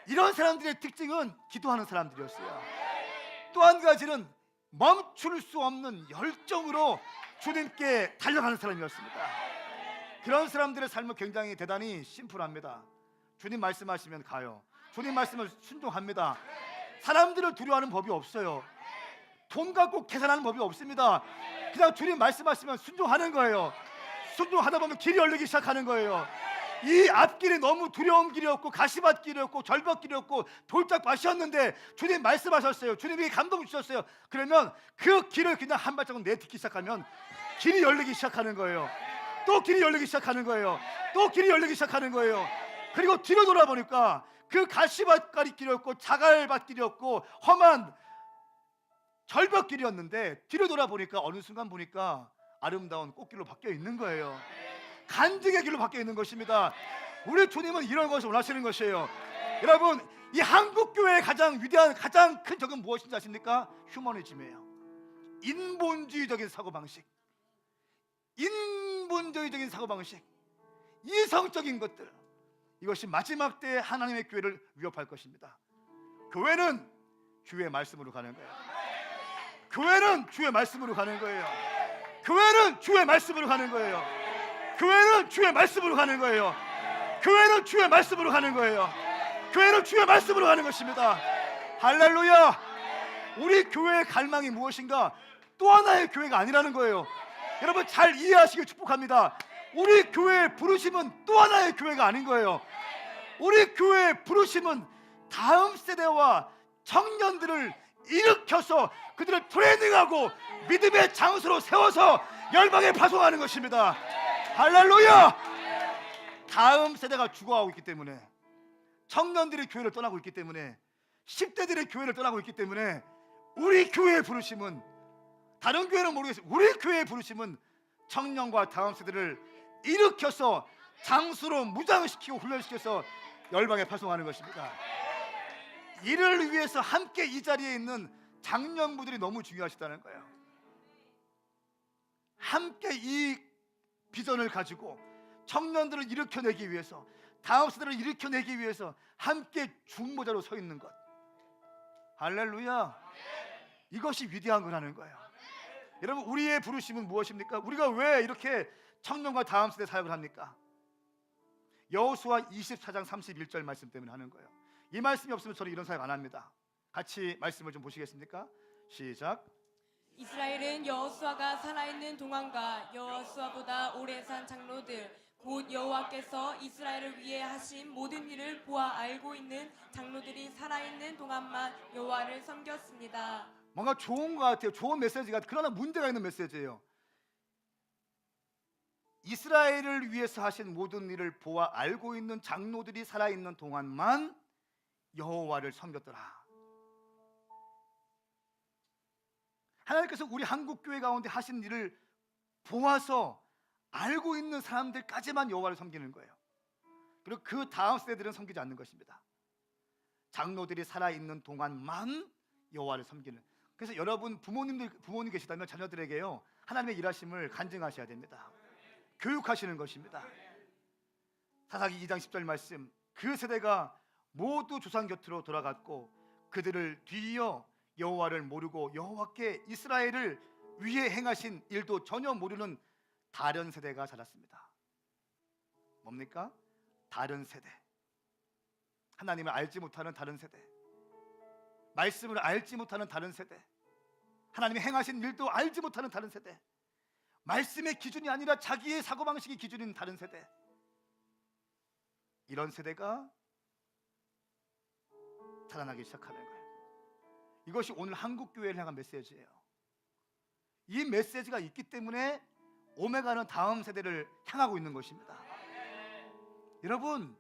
이런 사람들의 특징은 기도하는 사람들이었어요. 또 한 가지는 멈출 수 없는 열정으로 주님께 달려가는 사람이었습니다. 그런 사람들의 삶은 굉장히 대단히 심플합니다. 주님 말씀하시면 가요. 주님 말씀을 순종합니다. 사람들을 두려워하는 법이 없어요. 돈 갖고 계산하는 법이 없습니다. 그냥 주님 말씀하시면 순종하는 거예요. 순종하다 보면 길이 열리기 시작하는 거예요. 이 앞길이 너무 두려운 길이었고 가시밭 길이었고 절벽 길이었고 돌짝밭이었는데 주님 말씀하셨어요. 주님이 감동 주셨어요. 그러면 그 길을 그냥 한 발자국 내딛기 시작하면 길이 열리기 시작하는 거예요. 또 길이 열리기 시작하는 거예요. 또 길이 열리기 시작하는 거예요. 그리고 뒤로 돌아보니까 그 가시밭 길이었고 자갈밭 길이었고 험한 절벽 길이었는데 뒤로 돌아보니까 어느 순간 보니까 아름다운 꽃길로 바뀌어 있는 거예요. 간증의 길로 바뀌어 있는 것입니다. 우리 주님은 이런 것을 원하시는 것이에요. 여러분, 이 한국교회의 가장 위대한 가장 큰 적은 무엇인지 아십니까? 휴머니즘이에요. 인본주의적인 사고방식, 인본주의적인 사고방식, 이성적인 것들, 이것이 마지막 때에 하나님의 교회를 위협할 것입니다. 교회는 주의 말씀으로 가는 거예요. 교회는 주의 말씀으로 가는 거예요. 교회는 주의 말씀으로 가는 거예요. 교회는 주의 말씀으로 가는 거예요. 교회는 주의 말씀으로 가는 거예요. 교회는 주의 말씀으로 가는 것입니다. 할렐루야. 우리 교회의 갈망이 무엇인가? 또 하나의 교회가 아니라는 거예요. 여러분 잘 이해하시길 축복합니다. 우리 교회의 부르심은 또 하나의 교회가 아닌 거예요. 우리 교회의 부르심은 다음 세대와 청년들을 일으켜서 그들을 트레이닝하고 믿음의 장수로 세워서 열방에 파송하는 것입니다. 할렐루야. 다음 세대가 죽어가고 있기 때문에, 청년들이 교회를 떠나고 있기 때문에, 10대들이 교회를 떠나고 있기 때문에 우리 교회의 부르심은, 다른 교회는 모르겠어요, 우리 교회의 부르심은 청년과 다음 세대를 일으켜서 장수로 무장시키고 훈련시켜서 열방에 파송하는 것입니다. 이를 위해서 함께 이 자리에 있는 장년부들이 너무 중요하시다는 거예요. 함께 이 비전을 가지고 청년들을 일으켜내기 위해서, 다음 세대를 일으켜내기 위해서 함께 중보자로 서 있는 것. 할렐루야. 이것이 위대한 거라는 거예요. 여러분, 우리의 부르심은 무엇입니까? 우리가 왜 이렇게 청년과 다음 세대 사역을 합니까? 여호수아 24장 31절 말씀 때문에 하는 거예요. 이 말씀이 없으면 저는 이런 사역 안 합니다. 같이 말씀을 좀 보시겠습니까? 시작. 이스라엘은 여호수아가 살아있는 동안과 여호수아보다 오래 산 장로들 곧 여호와께서 이스라엘을 위해 하신 모든 일을 보아 알고 있는 장로들이 살아있는 동안만 여호와를 섬겼습니다. 뭔가 좋은 것 같아요. 좋은 메시지가, 그러나 문제가 있는 메시지예요. 이스라엘을 위해서 하신 모든 일을 보아 알고 있는 장로들이 살아있는 동안만 여호와를 섬겼더라. 하나님께서 우리 한국교회 가운데 하신 일을 보아서 알고 있는 사람들까지만 여호와를 섬기는 거예요. 그리고 그 다음 세대들은 섬기지 않는 것입니다. 장로들이 살아있는 동안만 여호와를 섬기는. 그래서 여러분 부모님 계시다면 자녀들에게요, 하나님의 일하심을 간증하셔야 됩니다. 교육하시는 것입니다. 사사기 2장 10절 말씀, 그 세대가 모두 조상 곁으로 돌아갔고 그들을 뒤이어 여호와를 모르고 여호와께 이스라엘을 위해 행하신 일도 전혀 모르는 다른 세대가 자랐습니다. 뭡니까? 다른 세대. 하나님을 알지 못하는 다른 세대, 말씀을 알지 못하는 다른 세대, 하나님이 행하신 일도 알지 못하는 다른 세대, 말씀의 기준이 아니라 자기의 사고방식이 기준인 다른 세대. 이런 세대가 자라나기 시작하는 거예요. 이것이 오늘 한국교회를 향한 메시지예요. 이 메시지가 있기 때문에 오메가는 다음 세대를 향하고 있는 것입니다. 여러분,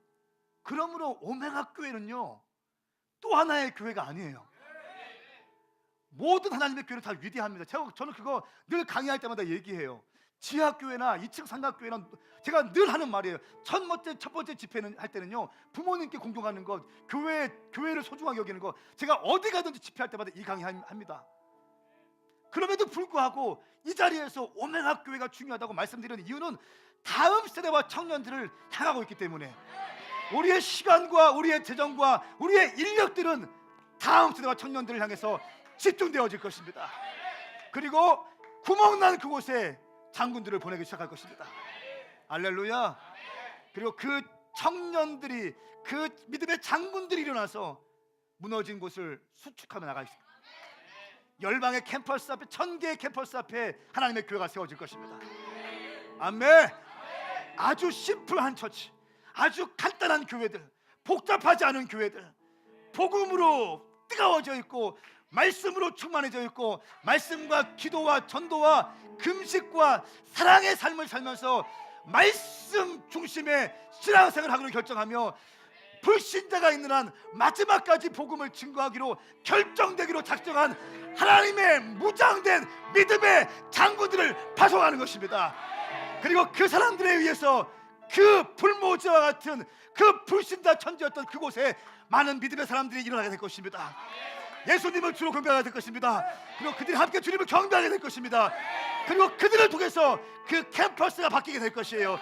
그러므로 오메가 교회는요, 또 하나의 교회가 아니에요. 모든 하나님의 교회는 다 위대합니다. 저는 그거 늘 강의할 때마다 얘기해요. 지하교회나 2층 상가교회나 제가 늘 하는 말이에요. 첫 번째 집회는 할 때는요, 부모님께 공경하는 것, 교회를 소중하게 여기는 것, 제가 어디 가든지 집회할 때마다 이 강의합니다. 그럼에도 불구하고 이 자리에서 오메가 교회가 중요하다고 말씀드리는 이유는 다음 세대와 청년들을 향하고 있기 때문에, 우리의 시간과 우리의 재정과 우리의 인력들은 다음 세대와 청년들을 향해서 집중되어질 것입니다. 그리고 구멍난 그곳에 장군들을 보내기 시작할 것입니다. 할렐루야. 그리고 그 청년들이, 그 믿음의 장군들이 일어나서 무너진 곳을 수축하며 나가 있습니다. 열방의 캠퍼스 앞에, 1000개의 캠퍼스 앞에 하나님의 교회가 세워질 것입니다. 아멘. 아주 심플한 처치, 아주 간단한 교회들, 복잡하지 않은 교회들, 복음으로 뜨거워져 있고 말씀으로 충만해져 있고 말씀과 기도와 전도와 금식과 사랑의 삶을 살면서 말씀 중심의 신앙생활을 하기로 결정하며 불신자가 있는 한 마지막까지 복음을 증거하기로 결정되기로 작정한 하나님의 무장된 믿음의 장군들을 파송하는 것입니다. 그리고 그 사람들에 의해서 그 불모지와 같은 그 불신자 천지였던 그곳에 많은 믿음의 사람들이 일어나게 될 것입니다. 예수님을 주로 경배하게 될 것입니다. 그리고 그들이 함께 주님을 경배하게 될 것입니다. 그리고 그들을 통해서 그 캠퍼스가 바뀌게 될 것이에요.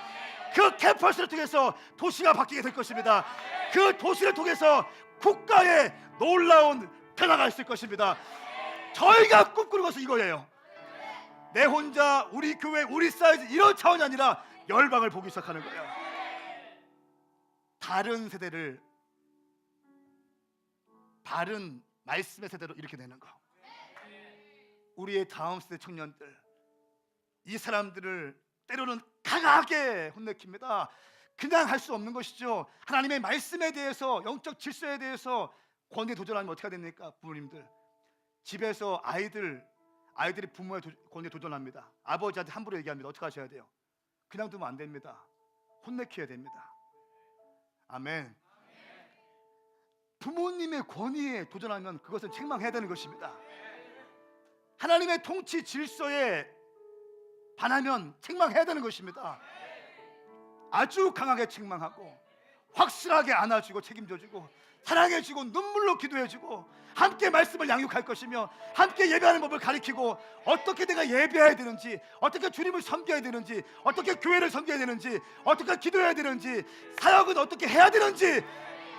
그 캠퍼스를 통해서 도시가 바뀌게 될 것입니다. 그 도시를 통해서 국가에 놀라운 변화가 있을 것입니다. 저희가 꿈꾸는 것은 이거예요. 내 혼자, 우리 교회, 우리 사이즈 이런 차원이 아니라 열방을 보기 시작하는 거예요. 다른 세대를 바른 말씀의 세대로 이렇게 되는 거. 우리의 다음 세대 청년들, 이 사람들을 때로는 강하게 혼내킵니다. 그냥 할 수 없는 것이죠. 하나님의 말씀에 대해서, 영적 질서에 대해서 권위에 도전하면 어떻게 됩니까? 부모님들 집에서 아이들이 부모의 권위에 도전합니다. 아버지한테 함부로 얘기합니다. 어떻게 하셔야 돼요? 그냥 두면 안 됩니다. 혼내켜야 됩니다. 아멘. 부모님의 권위에 도전하면 그것은 책망해야 되는 것입니다. 하나님의 통치 질서에 반하면 책망해야 되는 것입니다. 아주 강하게 책망하고 확실하게 안아주고 책임져주고 사랑해주고 눈물로 기도해주고 함께 말씀을 양육할 것이며 함께 예배하는 법을 가르치고 어떻게 내가 예배해야 되는지, 어떻게 주님을 섬겨야 되는지, 어떻게 교회를 섬겨야 되는지, 어떻게 기도해야 되는지, 사역은 어떻게 해야 되는지,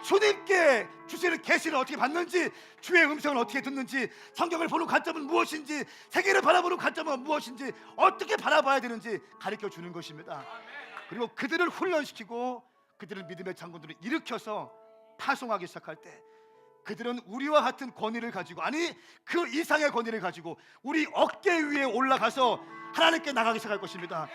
주님께 주시는 계시를 어떻게 받는지, 주의 음성을 어떻게 듣는지, 성경을 보는 관점은 무엇인지, 세계를 바라보는 관점은 무엇인지, 어떻게 바라봐야 되는지 가르쳐 주는 것입니다. 그리고 그들을 훈련시키고 그들을 믿음의 장군들을 일으켜서 파송하기 시작할 때 그들은 우리와 같은 권위를 가지고, 아니 그 이상의 권위를 가지고 우리 어깨 위에 올라가서 하나님께 나가기 시작할 것입니다.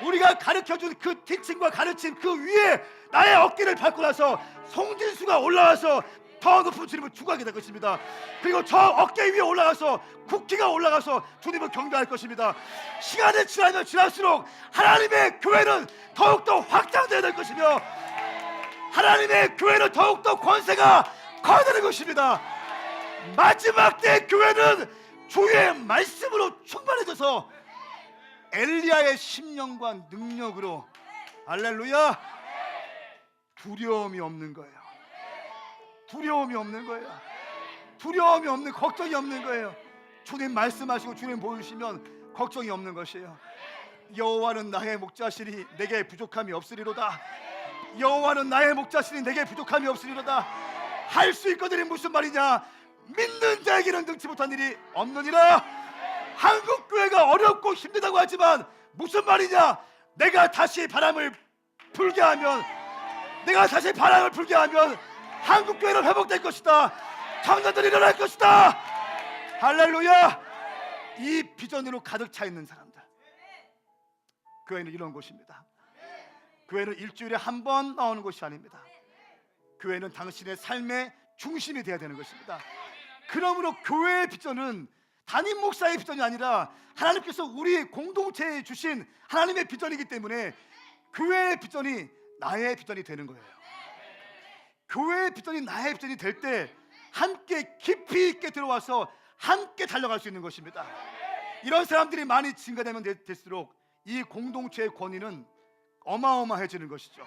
우리가 가르쳐준 그 티칭과 가르침 그 위에 나의 어깨를 밟고 나서 송진수가 올라와서 더 높은 주님을 추구하게 될 것입니다. 그리고 저 어깨 위에 올라가서 국기가 올라가서 주님을 경배할 것입니다. 시간이 지나면 지날수록 하나님의 교회는 더욱더 확장되어야 될 것이며 하나님의 교회는 더욱더 권세가 커지는 것입니다. 마지막 때 교회는 주의 말씀으로 충만해져서 엘리야의 심령과 능력으로, 할렐루야, 두려움이 없는 거예요. 두려움이 없는 거예요. 두려움이 없는, 걱정이 없는 거예요. 주님 말씀하시고 주님 보여주시면 걱정이 없는 것이에요. 여호와는 나의 목자시니 내게 부족함이 없으리로다. 여호와는 나의 목자시니 내게 부족함이 없으리로다. 할 수 있거든이 무슨 말이냐? 믿는 자에게는 능치 못한 일이 없느니라. 한국 교회가 어렵고 힘들다고 하지만 무슨 말이냐? 내가 다시 바람을 불게 하면 한국 교회는 회복될 것이다. 청년들이 일어날 것이다. 할렐루야. 이 비전으로 가득 차 있는 사람들, 교회는 이런 곳입니다. 교회는 일주일에 한 번 나오는 곳이 아닙니다. 교회는 당신의 삶의 중심이 되어야 되는 것입니다. 그러므로 교회의 비전은 담임 목사의 비전이 아니라 하나님께서 우리 공동체에 주신 하나님의 비전이기 때문에 교회의 비전이 나의 비전이 되는 거예요. 교회의 비전이 나의 비전이 될 때 함께 깊이 있게 들어와서 함께 달려갈 수 있는 것입니다. 이런 사람들이 많이 증가되면 될수록 이 공동체의 권위는 어마어마해지는 것이죠.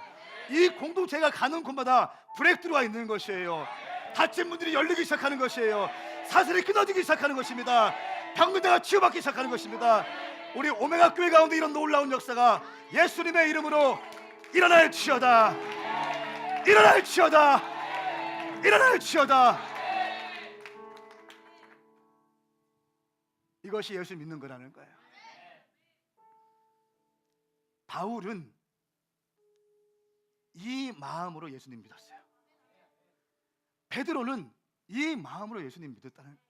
이 공동체가 가는 곳마다 브레이크드가 있는 것이에요. 닫힌 문들이 열리기 시작하는 것이에요. 사슬이 끊어지기 시작하는 것입니다. 병든자가 치유받기 시작하는 것입니다. 우리 오메가 교회 가운데 이런 놀라운 역사가 예수님의 이름으로 일어날지어다. 일어날지어다. 일어날지어다. 이것이 예수 믿는 거라는 거예요. 바울은 이 마음으로 예수님 믿었어요. 베드로는 이 마음으로 예수님 믿었다는 거예요.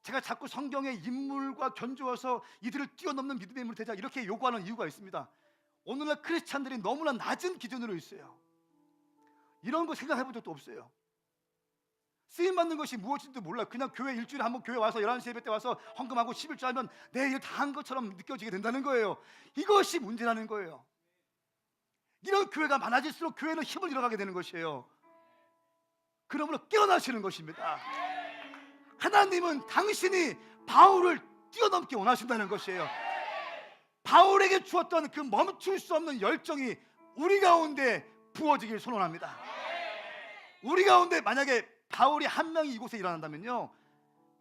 제가 자꾸 성경의 인물과 견주어서 이들을 뛰어넘는 믿음의 인물이 되자 이렇게 요구하는 이유가 있습니다. 오늘날 크리스찬들이 너무나 낮은 기준으로 있어요. 이런 거 생각해 본 적도 없어요. 쓰임받는 것이 무엇인지도 몰라. 그냥 교회 일주일에 한 번 교회 와서 11시 예배 때 와서 헌금하고 11조 하면 내 일 다 한 것처럼 느껴지게 된다는 거예요. 이것이 문제라는 거예요. 이런 교회가 많아질수록 교회는 힘을 잃어가게 되는 것이에요. 그러므로 깨어나시는 것입니다. 하나님은 당신이 바울을 뛰어넘게 원하신다는 것이에요. 바울에게 주었던 그 멈출 수 없는 열정이 우리 가운데 부어지길 소원합니다. 우리 가운데 만약에 바울이 한 명이 이곳에 일어난다면요,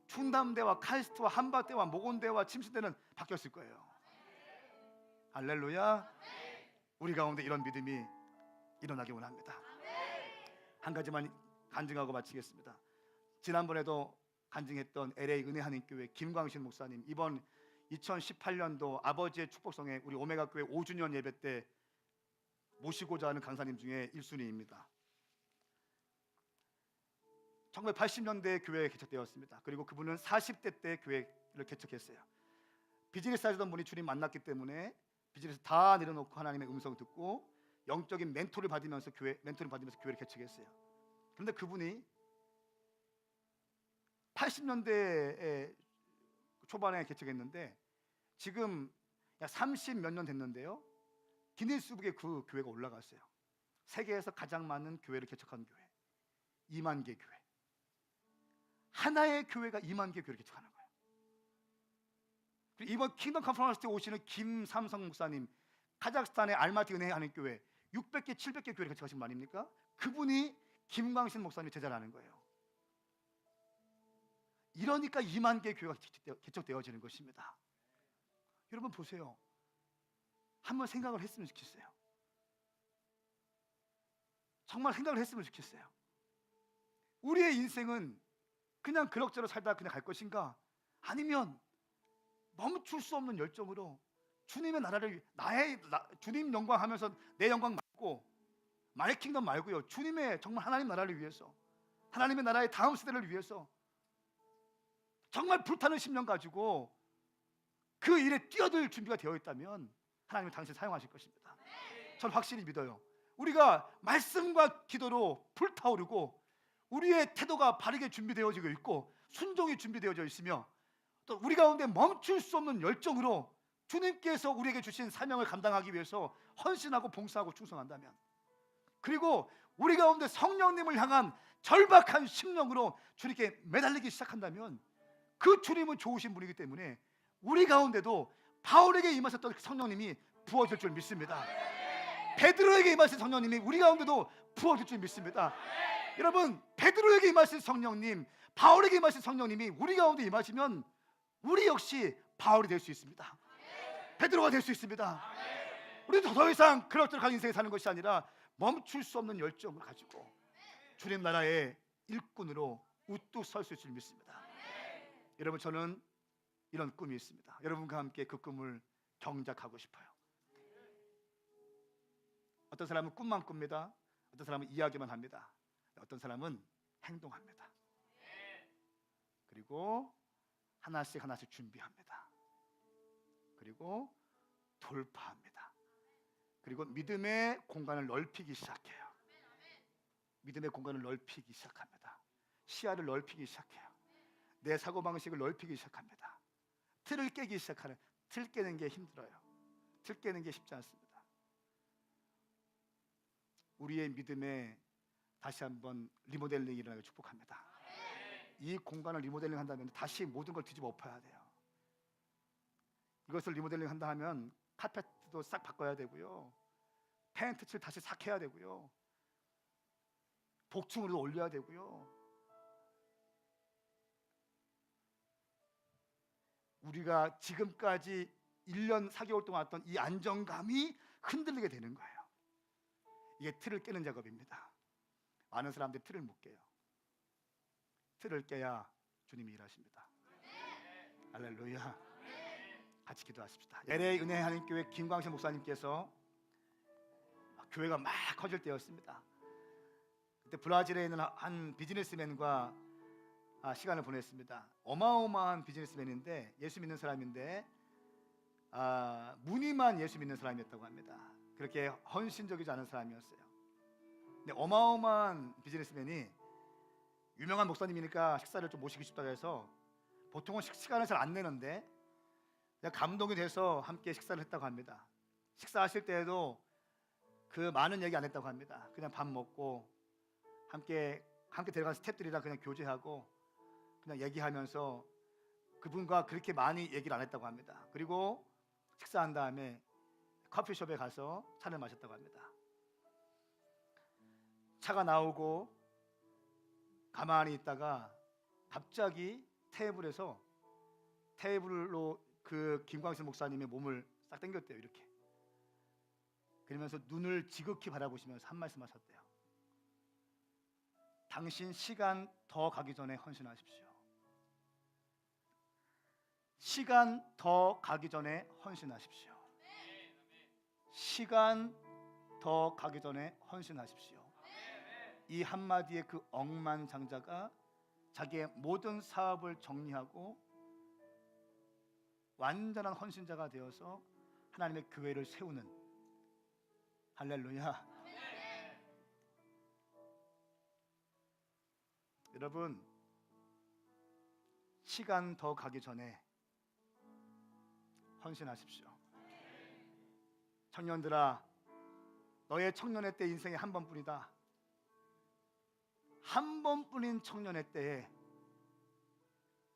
충남대와 카이스트와 한밭대와 모곤대와 침신대는 바뀌었을 거예요. 할렐루야. 우리 가운데 이런 믿음이 일어나기 원합니다. 한 가지만 간증하고 마치겠습니다. 지난번에도 간증했던 LA 은혜하늘교회 김광신 목사님, 이번 2018년도 아버지의 축복성에 우리 오메가교회 5주년 예배 때 모시고자 하는 강사님 중에 1순위입니다. 1980년대에 교회에 개척되었습니다. 그리고 그분은 40대 때 교회를 개척했어요. 비즈니스 하시던 분이 주님 만났기 때문에 비즈니스 다 내려놓고 하나님의 음성 듣고 영적인 멘토를 받으면서 교회를 개척했어요. 그런데 그분이 80년대 초반에 개척했는데 지금 약 30 몇 년 됐는데요, 기네스북에 그 교회가 올라갔어요. 세계에서 가장 많은 교회를 개척한 교회, 2만 개 교회. 하나의 교회가 2만 개 교회를 개척하는 거예요. 이번 킹덤 컨퍼런스 때 오시는 김삼성 목사님, 카자흐스탄의 알마티 은혜하는 교회 600개, 700개 교회를 개척하신 분 아닙니까? 그분이 김광신 목사님의 제자라는 거예요. 이러니까 2만 개 교회가 개척되어지는 것입니다. 여러분 보세요. 한번 생각을 했으면 좋겠어요. 정말 생각을 했으면 좋겠어요. 우리의 인생은 그냥 그럭저럭 살다가 그냥 갈 것인가? 아니면 멈출 수 없는 열정으로 주님의 나라를 주님 영광하면서 내 영광 말고 마이 킹덤 말고요, 주님의 정말 하나님 나라를 위해서, 하나님의 나라의 다음 세대를 위해서 정말 불타는 심령 가지고 그 일에 뛰어들 준비가 되어 있다면 하나님은 당신을 사용하실 것입니다. 저는 확실히 믿어요. 우리가 말씀과 기도로 불타오르고 우리의 태도가 바르게 준비되어지고 있고 순종이 준비되어져 있으며 또 우리 가운데 멈출 수 없는 열정으로 주님께서 우리에게 주신 사명을 감당하기 위해서 헌신하고 봉사하고 충성한다면, 그리고 우리 가운데 성령님을 향한 절박한 심령으로 주님께 매달리기 시작한다면 그 주님은 좋으신 분이기 때문에 우리 가운데도 바울에게 임하셨던 성령님이 부어질 줄 믿습니다. 베드로에게 임하신 성령님이 우리 가운데도 부어질 줄 믿습니다. 여러분, 베드로에게 임하신 성령님, 바울에게 임하신 성령님이 우리 가운데 임하시면 우리 역시 바울이 될 수 있습니다. 베드로가 될 수 있습니다. 우리도 더 이상 그럭저럭한 인생에 사는 것이 아니라 멈출 수 없는 열정을 가지고 주님 나라의 일꾼으로 우뚝 설 수 있을 줄 믿습니다. 여러분, 저는 이런 꿈이 있습니다. 여러분과 함께 그 꿈을 경작하고 싶어요. 어떤 사람은 꿈만 꿉니다. 어떤 사람은 이야기만 합니다. 어떤 사람은 행동합니다. 그리고 하나씩 하나씩 준비합니다. 그리고 돌파합니다. 그리고 믿음의 공간을 넓히기 시작해요. 믿음의 공간을 넓히기 시작합니다. 시야를 넓히기 시작해요. 내 사고방식을 넓히기 시작합니다. 틀을 깨기 시작하는, 틀 깨는 게 힘들어요. 틀 깨는 게 쉽지 않습니다. 우리의 믿음에 다시 한번 리모델링이 일어나길 축복합니다. 이 공간을 리모델링 한다면 다시 모든 걸 뒤집어 엎어야 돼요. 이것을 리모델링 한다 하면 카펫도 싹 바꿔야 되고요, 페인트 칠 다시 싹 해야 되고요, 복층으로 올려야 되고요. 우리가 지금까지 1년 4개월 동안 왔던 이 안정감이 흔들리게 되는 거예요. 이게 틀을 깨는 작업입니다. 많은 사람들이 틀을 못 깨요. 틀을 깨야 주님이 일하십니다. 할렐루야. 같이 기도하십시다. LA 은혜 하나님교회 김광식 목사님께서 교회가 막 커질 때였습니다. 그때 브라질에 있는 한 비즈니스맨과 시간을 보냈습니다. 어마어마한 비즈니스맨인데 예수 믿는 사람인데 무늬만 예수 믿는 사람이었다고 합니다. 그렇게 헌신적이지 않은 사람이었어요. 근데 어마어마한 비즈니스맨이 유명한 목사님이니까 식사를 좀 모시고 싶다고 해서 보통은 시간을 잘 안 내는데 그냥 감동이 돼서 함께 식사를 했다고 합니다. 식사하실 때에도 그 많은 얘기 안 했다고 합니다. 그냥 밥 먹고 함께 들어간 스태프들이랑 그냥 교제하고 그냥 얘기하면서 그분과 그렇게 많이 얘기를 안 했다고 합니다. 그리고 식사한 다음에 커피숍에 가서 차를 마셨다고 합니다. 차가 나오고 가만히 있다가 갑자기 테이블로 그 김광식 목사님의 몸을 싹 당겼대요. 이렇게. 그러면서 눈을 지극히 바라보시면서 한 말씀 하셨대요. 당신 시간 더 가기 전에 헌신하십시오. 시간 더 가기 전에 헌신하십시오. 시간 더 가기 전에 헌신하십시오. 이 한마디의 그 억만장자가 자기의 모든 사업을 정리하고 완전한 헌신자가 되어서 하나님의 교회를 세우는, 할렐루야. 여러분, 시간 더 가기 전에 헌신하십시오. 청년들아, 너의 청년의 때 인생에 한 번뿐이다. 한 번뿐인 청년의 때에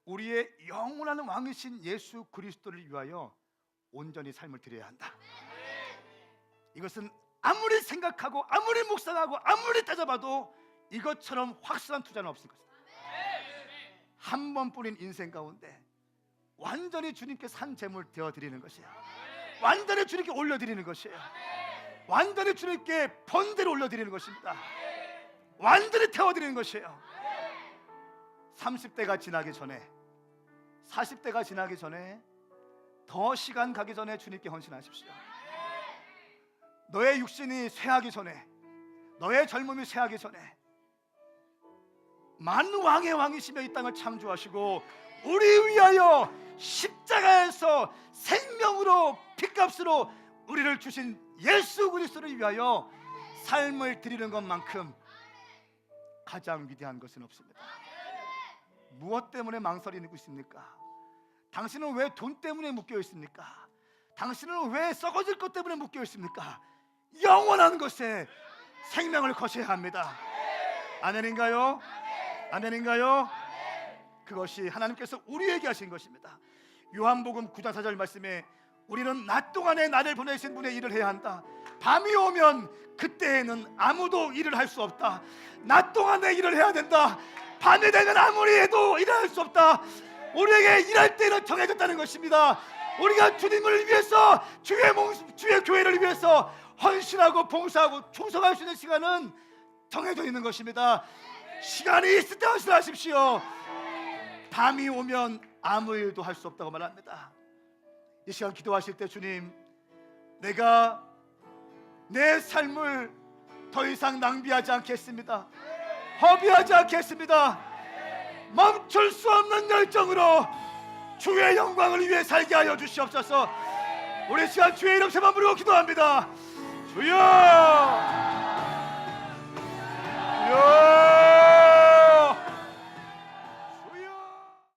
우리의 영원한 왕이신 예수 그리스도를 위하여 온전히 삶을 드려야 한다. 이것은 아무리 생각하고 아무리 묵상하고 아무리 따져봐도 이것처럼 확실한 투자는 없을 것이다. 한 번뿐인 인생 가운데 완전히 주님께 산 제물 되어드리는 것이야. 완전히 주님께 올려드리는 것이에요. 완전히 주님께 번대로 올려드리는 것입니다. 완전히 태워드리는 것이에요. 30대가 지나기 전에, 40대가 지나기 전에, 더 시간 가기 전에 주님께 헌신하십시오. 너의 육신이 쇠하기 전에, 너의 젊음이 쇠하기 전에 만왕의 왕이시며 이 땅을 창조하시고 우리 위하여 십자가에서 생명으로 핏값으로 우리를 주신 예수 그리스도를 위하여 삶을 드리는 것만큼 가장 위대한 것은 없습니다. 무엇 때문에 망설이고 있습니까? 당신은 왜 돈 때문에 묶여 있습니까? 당신은 왜 썩어질 것 때문에 묶여 있습니까? 영원한 것에 생명을 거셔야 합니다. 아멘인가요? 아멘인가요? 그것이 하나님께서 우리에게 하신 것입니다. 요한복음 9장 4절 말씀에 우리는 낮 동안에 나를 보내신 분의 일을 해야 한다. 밤이 오면 그때에는 아무도 일을 할 수 없다. 낮 동안에 일을 해야 된다. 밤이 되면 아무리 해도 일을 할 수 없다. 우리에게 일할 때는 정해졌다는 것입니다. 우리가 주님을 위해서 주의 교회를 위해서 헌신하고 봉사하고 충성할 수 있는 시간은 정해져 있는 것입니다. 시간이 있을 때 헌신하십시오. 밤이 오면 아무 일도 할 수 없다고 말합니다. 이 시간 기도하실 때 주님, 내가 내 삶을 더 이상 낭비하지 않겠습니다. 허비하지 않겠습니다. 멈출 수 없는 열정으로 주의 영광을 위해 살게 하여 주시옵소서. 우리 시간 주의 이름 세번 부르고 기도합니다. 주여!